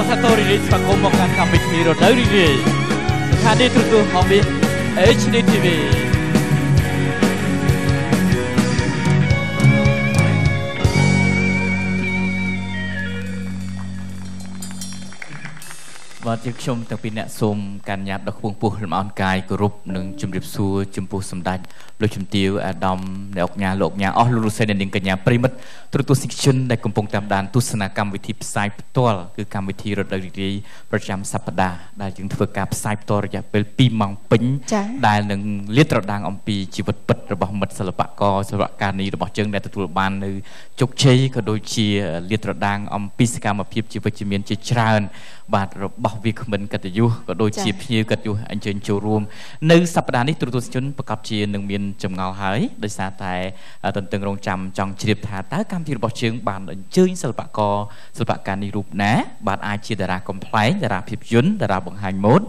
សាទររីកស្វាគមន៍មកកាន់កម្មវិធីរដូវរីកស្ថានីយ៍ទូរទស្សន៍ហងមាស HD TV បាទជាខ្ញុំទាំងពីរអ្នកសូមកញ្ញាតដល់ខ្ពងពោះលំអរកាយគោរពនិងជម្រាបសួរចំពោះសម្ដេចលោកជំទាវអាដាមអ្នកអង្គការលោកញាអស់លោកលោកស្រីនិងនាងកញ្ញាប្រិមិត្តទូរទស្សនិកជនដែលកំពុងតាមដានទស្សនាកម្មវិធីផ្សាយផ្ទាល់គឺកម្មវិធីរដូវរីករាយប្រចាំសប្តាហ៍ដែលយើងធ្វើការផ្សាយផ្ទាល់រយៈពេល2ម៉ោងពេញដែលនឹងលាតត្រដាងអំពីជីវិតពិតរបស់មិត្តសិល្បករសិល្បករនេះរបស់យើងដែលទទួលបាននៅជោគជ័យក៏ដូចជាលាតត្រដាងអំពីសកម្មភាពជីវិតជំនាញជាច្រើនបាទរបស់វាគ្មិនកិត្តិយសក៏ដូចជាភ្ញៀវកិត្តិយសអញ្ជើញចូលរួមនៅសប្តាហ៍នេះទូរទស្សនិកជនប្រកាសជានឹងមានចម្ងល់ហើយដោយសារតែទន្ទឹងរង់ចាំចង់ជ្រាបថាតើកម្មវិធីរបស់យើងបានអញ្ជើញសិល្បករនេះរូបណាបាទអាចជាតារាកំ pl ែងតារាភាពយន្តតារាបង្ហាញម៉ូដ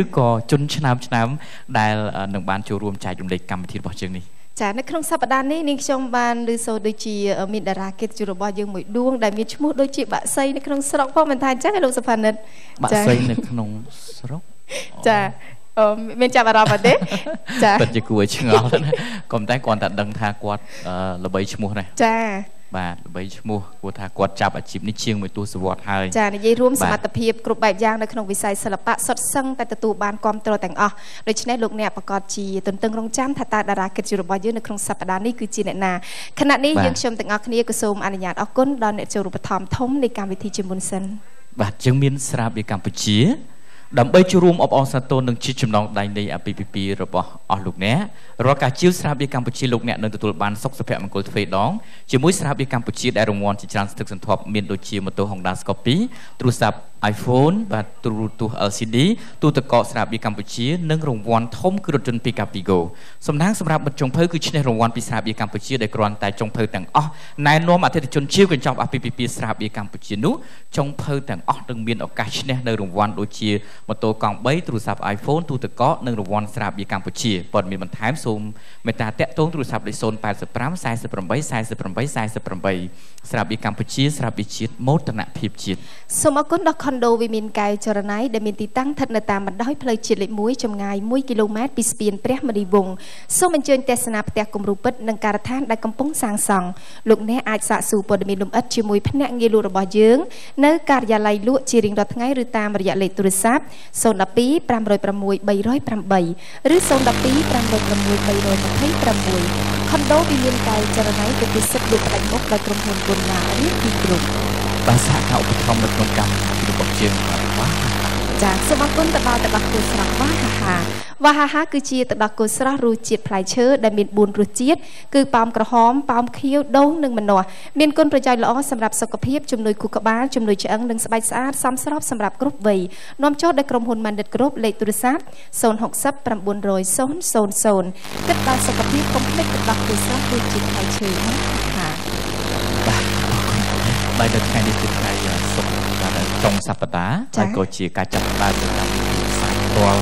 ឬក៏ជនឆ្នើមដែលនឹងបានចូលរួមចែករំលែកកម្មវិធីរបស់យើងនេះចានៅក្នុងសប្តាហ៍នេះនាងខ្ញុំបានឮសូរដូចជាមានតារាកិត្តិយសរបស់យើងមួយដួងដែលមានឈ្មោះដូចជាបាក់សីនៅក្នុងស្រុកផងមិនថាអញ្ចឹងឯលោកសុផានិតបាក់សីនៅក្នុងស្រុកចាមានចាប់អារម្មណ៍អត់ទេចាពិតជាគួរឲ្យឆ្ងល់ណាក៏តែគាត់តែដឹងថាគាត់ល្បីឈ្មោះណាចាបាទល្បីឈ្មោះព្រោះថាគាត់ចាប់អាជីពនេះជាងមួយទសវត្សរ៍ហើយចានិយាយរួមសមត្ថភាពគ្រប់បែបយ៉ាងនៅក្នុងវិស័យសិល្បៈសុទ្ធសឹងតែទទួលបានគាំទ្រទាំងអស់ដូច្នេះលោកអ្នកប្រកាសជាទន្ទឹងរង់ចាំថាតើតារាកិត្តិយសរបស់យើងនៅក្នុងសប្តាហ៍នេះគឺជាអ្នកណាខណៈនេះយើងខ្ញុំទាំងអស់គ្នាក៏សូមអនុញ្ញាតអរគុណដល់អ្នកចូលរួមបឋមធំនៃកម្មវិធីជាមុនសិនបាទយើងមានស្រាបៀរកម្ពុជាដើម្បីចូលរួមអបអរសាទរនឹងជាចំណងដៃនៃអាពាហ៍ពិពាហ៍របស់អស់លោកអ្នករាល់ការជាវស្រាបៀរកម្ពុជាលោកអ្នកនឹងទទួលបានសុខសុភមង្គលទ្វេដងជាមួយស្រាបៀរកម្ពុជាដែលរង្វាន់ជាច្រើនស្ទឹកសន្ធាប់មានដូចជាម៉ូតូ Honda Scorpio ទូរស័ព្ទ iPhone បាទទូរទស្សន៍ LCD ទូទឹកកកស្រាបៀរកម្ពុជានិងរង្វាន់ធំគឺរថយន្ត Pickup Vigo សម្ដងសម្រាប់មិត្តចុងភៅគឺឈ្នះរង្វាន់ពីស្រាបៀរកម្ពុជាដែលគ្រាន់តែចុងភៅទាំងអស់ណែនាំអតិថិជនជាវកញ្ចប់អាពាហ៍ពិពាហ៍ស្រាបៀរកម្ពុជានោះចុងភៅទាំងអស់នឹងមានឱកាសឈ្នះនៅរង្វាន់ដូចជាម៉ូតូកង់3ទូរស័ព្ទ iPhone ទូទឹកកកនិងរង្វាន់ស្រាបៀរកម្ពុជាព័ត៌មានបន្ថែមសូមមេត្តាតាក់ទងទូរស័ព្ទលេខ085 48 48 48ស្រាបៀរកម្ពុជាស្រាបៀរជាតិមោទនភាពជាតិសូមអរគុណដល់ខុនដូវិមានកែវចរណៃដែលមានទីតាំងស្ថិតនៅតាមបណ្ដោយផ្លូវជាតិលេខ1ចម្ងាយ1គីឡូម៉ែត្រពីស្ពានព្រះមនីវង្សសូមអញ្ជើញទស្សនាផ្ទះគំរូពិតនិងការដ្ឋានដែលកំពុងសាងសង់លោកអ្នកអាចសាកសួរព័ត៌មានលម្អិតជាមួយភ្នាក់ងារលក់របស់យើងនៅការិយាល័យលក់ជារៀងរាល់ថ្ងៃឬតាមរយៈលេខទូរស័ព្ទ012 506 308ឬ012 506 326ខុនដូវិមានកែវចរណៃគឺជាសិទ្ធិលក់ផ្ដាច់មុខដោយក្រុមហ៊ុនគុណឡារៀបពីគ្រប់បាទសហការឧបត្ថម្ភនៅក្នុងកម្មវិធីរបស់យើងបាទចាសសូមអរគុណទៅដល់ទឹកដោះគោស្រស់វ៉ាហាហាគឺជាទឹកដោះគោស្រស់រសជាតិផ្លែឈើដែលមាន4រសជាតិគឺប៉ោមក្រហមប៉ោមខៀវដូងនិងម្នាស់មានគុណប្រយោជន៍ល្អសម្រាប់សុខភាពជំនួយខួរក្បាលជំនួយឆ្អឹងនិងស្បែកស្អាតសមស្របសម្រាប់គ្រប់វ័យនាំចូលដោយក្រុមហ៊ុនម៉ាណិតគ្រប់លេខទូរស័ព្ទ060 900 000គិតដល់សុខភាពកុំភ្លេចទឹកដោះគោស្រស់រសជាតិផ្លែឈើបាទនៅថ្ងៃនេះគឺថ្ងៃសុក្រចុងសប្តាហ៍ហើយក៏ជាការចាប់ផ្ដើមនៃកម្មវិធីផ្សាយផ្ទាល់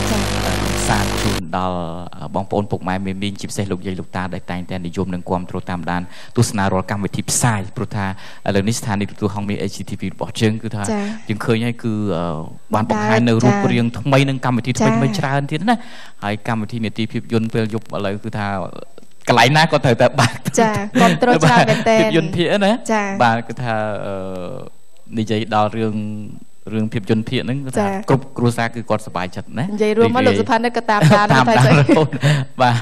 សាទជូនដល់បងប្អូនពុកម៉ែមេមីងជាពិសេសលោកយាយលោកតាដែលតែងតែនិយមនិងគាំទ្រតាមដានទស្សនារាល់កម្មវិធីផ្សាយព្រោះថាឥឡូវនេះស្ថានីយ៍ទូរទស្សន៍ហងមាស HTV របស់យើងគឺថាយើងឃើញហើយគឺបានបង្ហាញនៅរូបរាងថ្មីនិងកម្មវិធីថ្មីច្រើនទៀតណាហើយកម្មវិធីនាទីភាពយន្តពេលយប់ឥឡូវគឺថាកន្លែងណាក៏ត្រូវតែបាក់ចាគ្រប់ត្រូលច្រើនមែនតើភាពយន្តភាគណាបាទគឺថានិយាយដល់រឿងភាពយន្តភាគហ្នឹងគឺថាគ្រប់គ្រួសារគឺគាត់សប្បាយចិត្តណានិយាយរួមមកលោកសុផានិតក៏តាមដានតែបាទ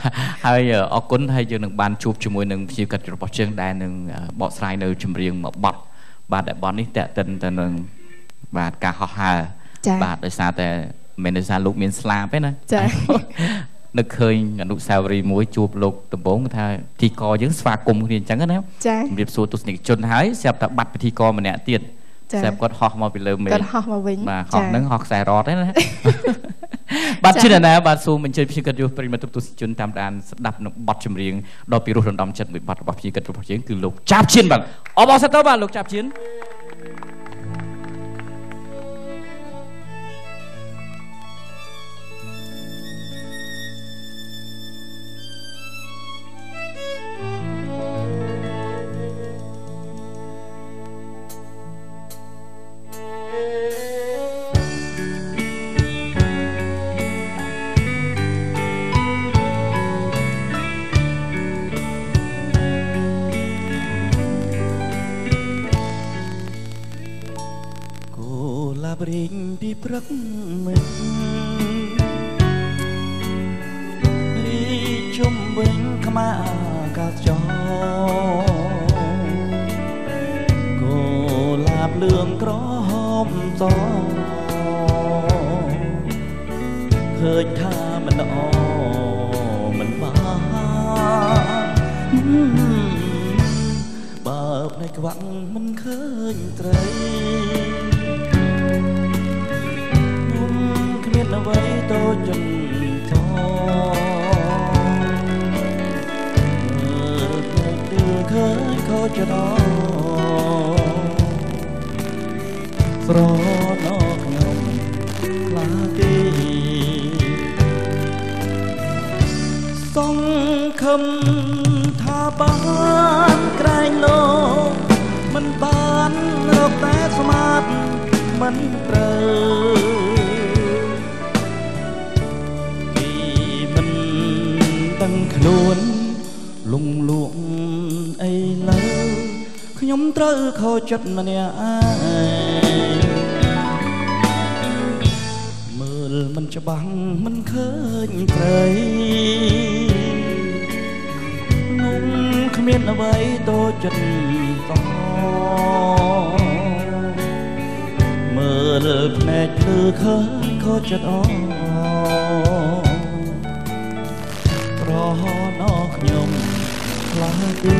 ហើយអរគុណហើយយើងនឹងបានជួបជាមួយនឹងភ្ញៀវកិត្តិយសរបស់យើងដែលនឹងបកស្រាយនៅចម្រៀងមួយបទបាទដែលបទនេះតេតិនទៅនឹងបាទការហោះហើរបាទដោយសារតែមិនដោយសារលោកមានស្លាប់ទេណាចានឹកឃើញអនុស្សាវរីយ៍មួយជួបលោកដំបងថាពិធីករយើងស្វាគមន៍គ្នាអញ្ចឹងណាជំរាបសួរទស្សនិកជនហើយស្រាប់តែបាត់ពិធីករម្នាក់ទៀតស្រាប់គាត់ហោះមកពីលើមេឃគាត់ហោះមកវិញបាទហោះហ្នឹងហោះខ្សែរ៉តទេណាបាទជាណាបាទសូមអញ្ជើញភ្ញៀវកិត្តិយសប្រិយមិត្តទស្សនិកជនតាមដានស្ដាប់នៅបទចម្រៀងដ៏ពិរោះរណ្ដំចិត្តមួយបទរបស់ភ្ញៀវកិត្តិយសរបស់យើងគឺលោកចាប់ឈៀនបាទអបអរសាទរបាទលោកចាប់ឈៀន បរិញពីព្រឹកមិនរីជុំវិញខ្មាកាចោគោលាបលឿងក្រហមសឃើញថាមិនល្អមិនបានបើในក្វាក់មិនឃើញត្រីខ្ញុំគ្មានអ្វីតូចចន្ទឃើញខូចចោស្រណោខ្ញុំខ្លាទីសង្ឃឹមថាបានក្រែងលោកមិនបានរកតែស្មាតមិនត្រូវពីមិនដឹងខ្លួនលងលក់អីឡើយខ្ញុំត្រូវខូចចិត្តម្នាក់ឯងមើលមិនច្បាស់មិនឃើញត្រីខ្ញុំគ្មានអ្វីតូចចិត្តតមើលភ្នែកភ្លឺឃើញខូចចិត្តអប្រណោខ្ញុំខ្លាទី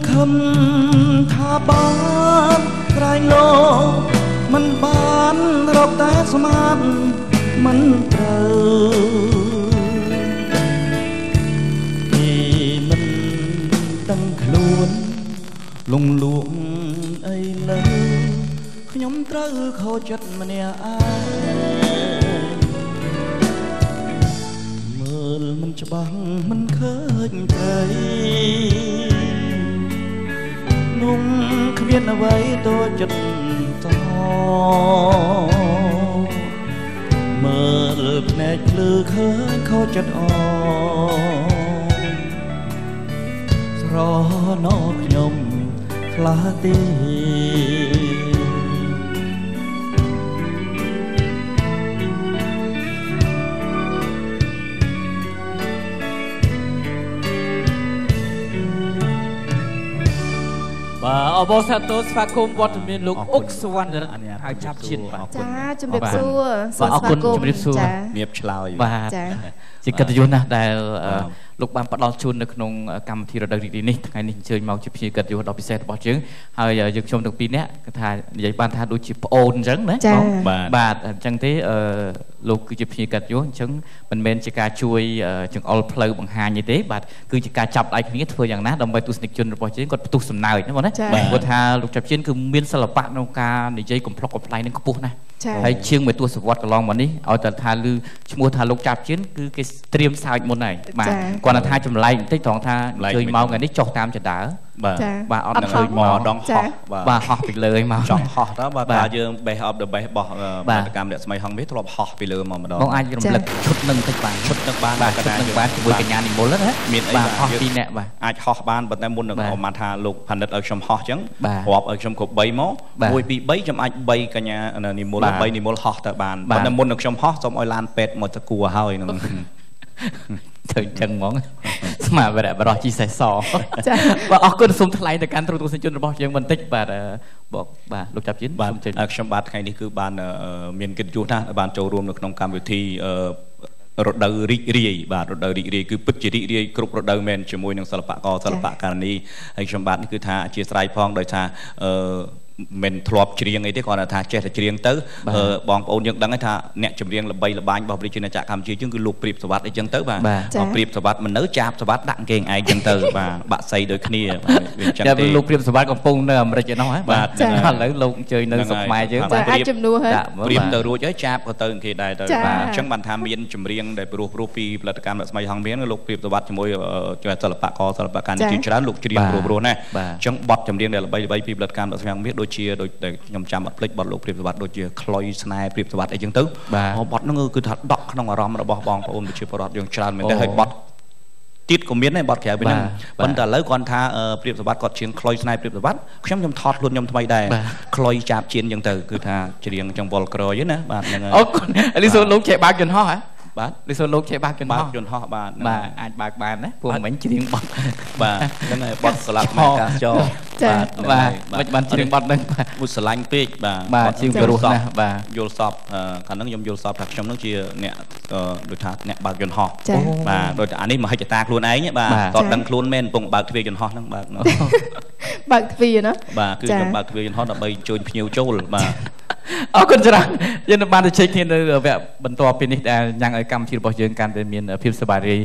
ខំថាបានក្រែងលោកមិនបានរកតែស្មាតមិនត្រូវពីមិនដឹងខ្លួនលងលក់អីលើខ្ញុំត្រូវខូចចិត្តម្នាក់ឯងមើលមិនច្បាស់មិនឃើញត្រីนุ่มគ្មានអ្វីតូចចិត្តតមើលភ្នែកភ្លឺឃើញខូចចិត្តស្រណោខ្ញុំខ្លាទីអបអរសាទរស្វាគមន៍វត្តមានលោកអុកសវណ្ណរដ្ឋហើយចាប់ជាតិបាទចាជំរាបសួរសូមស្វាគមន៍ជំរាបសួរមៀបឆ្លើយបាទជាកិត្តិយសណាស់ដែលលោកបានផ្ដល់ជូននៅក្នុងកម្មវិធីរដូវរីករាយនេះថ្ងៃនេះអញ្ជើញមកជាភ្ញៀវកិត្តិយសដ៏ពិសេសរបស់យើងហើយយើងខ្ញុំទាំងពីរនាក់គឺថានិយាយបានថាដូចជាប្អូនអញ្ចឹងណាបាទអញ្ចឹងទេលោកគឺជាភ្ញៀវកិត្តិយសអញ្ចឹងមិនមែនជាការជួយចង្អុលផ្លូវបង្ហាញទេបាទគឺជាការចាប់ដៃគ្នាធ្វើយ៉ាងណាដើម្បីទស្សនិកជនរបស់យើងគាត់ផ្ទុះសំណើចណាបងណាគាត់ថាលោកចាប់ជៀនគឺមានសិល្បៈក្នុងការនិយាយកំប្លុកកំប្លែងនឹងខ្ពស់ណាស់ហើយជាងមួយទស្សវត្សកន្លងមកនេះឲ្យតែថាឮឈ្មោះថាលោកចាប់ជៀនគឺគេត្រៀមសើចមុនហើយបាទគាត់ថាចម្លែកបន្តិចត្រង់ថាឃើញមកថ្ងៃនេះចុះតាមចដើបាទអត់ឃើញមកដងហោះបាទហោះពីលើមកចង់ហោះតើបើថាយើង base of the base របស់បាតកម្មអ្នកស្មីហងវាធ្លាប់ហោះពីលើមកម្ដងបងអាចរំលឹកឈុតនឹងតិចបានឈុតនឹងបានបាទឈុតនឹងបានជាមួយកញ្ញានិមលណាមានអីបាទហោះពីរនាក់បាទអាចហោះបានប៉ុន្តែមុននឹងមកថាលោកផានិតឲ្យខ្ញុំហោះអញ្ចឹងរាប់ឲ្យខ្ញុំគ្រប់3មក1 2 3ខ្ញុំអាច3កញ្ញានិមល3និមលហោះទៅបានប៉ុន្តែមុននឹងខ្ញុំហោះសូមឲ្យឡានពេទ្យមកទៅគួរហើយនឹងទៅចឹងហ្មងស្មារតីបរោះជីសេះសចាបាទអរគុណសូមថ្លែងទៅកាន់ទូរទស្សនិកជនរបស់យើងបន្តិចបាទបាទលោកចាប់ជៀនសូមចេញខ្ញុំបាទថ្ងៃនេះគឺបានមានកិត្តិយសណាស់បានចូលរួមនៅក្នុងកម្មវិធីរដូវរីករាយបាទរដូវរីករាយគឺពិតជារីករាយគ្រប់រដូវមែនជាមួយនឹងសិល្បករសិល្បករនីហើយខ្ញុំបាទនេះគឺថាអធិស្ឋានផងដោយថា mình thọp chiêng ấy thế còn là thà che là chiêng tới bong ôn những đắng ấy thà nẹt chấm riêng là bay là bánh bảo vệ trên chợ cam chi chứ cứ lục prip sờ bát ấy chân tới và prip sờ bát mình nấu chạp sờ bát đặng keng ai chân tới và bạn xây đôi khi lục prip sờ bát còn pung nữa mà chơi nói và lấy lục chơi nơi sọc mai chứ ai chấm đua hết prip từ ruột tới chạp có tới khi đây tới và chẳng bàn tham miên chấm riêng để proof pi là cam là mấy hàng miên lục prip sờ bát cho môi cho sờ bát co sờ bát can chỉ chán lục chiêng pro này chẳng bọt chấm riêng để là bay pi là cam là hàng miên đôi chia đôi để nhom chạm bật plek bật lục prip sờ bát đôi chia cloy snai prip sờ bát ấy chân tới bọt nó cứ thật đọc không rong mà bong bong ôn bị chịu bọt dùng tràn mình thấy bọt tít của miến này bọt kẹo bênนั้นวันแต่แล้วก่อนท่าเปรียบสบัดกอดเชียงคลอยสไนเปรียบสบัดខ្ញុំខ្ញុំថតខ្លួនខ្ញុំថ្មីដែរคลอยចាប់ជៀនអញ្ចឹងទៅគឺថាច្រៀងចង់វល់ក្រយណាបាទហ្នឹងហើយអូលីសូលោកចេះបើកយន្តហោះហ៎បាទលីសូលោកចេះបើកយន្តហោះយន្តហោះបាទអាចបើកបានណាពួកមិញច្រៀងបត់បាទហ្នឹងហើយបត់ស្លាប់មកកាសចោបាទមិនបានច្រៀងបត់ហ្នឹងមួយស្រឡាញ់ពេកបាទជាងព្រោះណាបាទយល់សពកាលហ្នឹងខ្ញុំយល់សពថាខ្ញុំហ្នឹងជាអ្នកដូចថាអ្នកបើកយន្តហោះបាទដូចអានេះមហិច្ឆតាខ្លួនឯងបាទតតដឹងខ្លួនមែនកំពុងបើកទ្វារយន្តហោះហ្នឹងបើកទ្វារណាបាទគឺខ្ញុំបើកទ្វារយន្តហោះដើម្បីជួយភ្ញៀវចូលបាទអរគុណច្រើនយើងបានទៅជែកគ្នានៅវគ្គបន្តពីនេះដែលញ៉ាំងឲ្យកម្មវិធីរបស់យើងកាន់តែមានភាពសប្បាយរីករាយ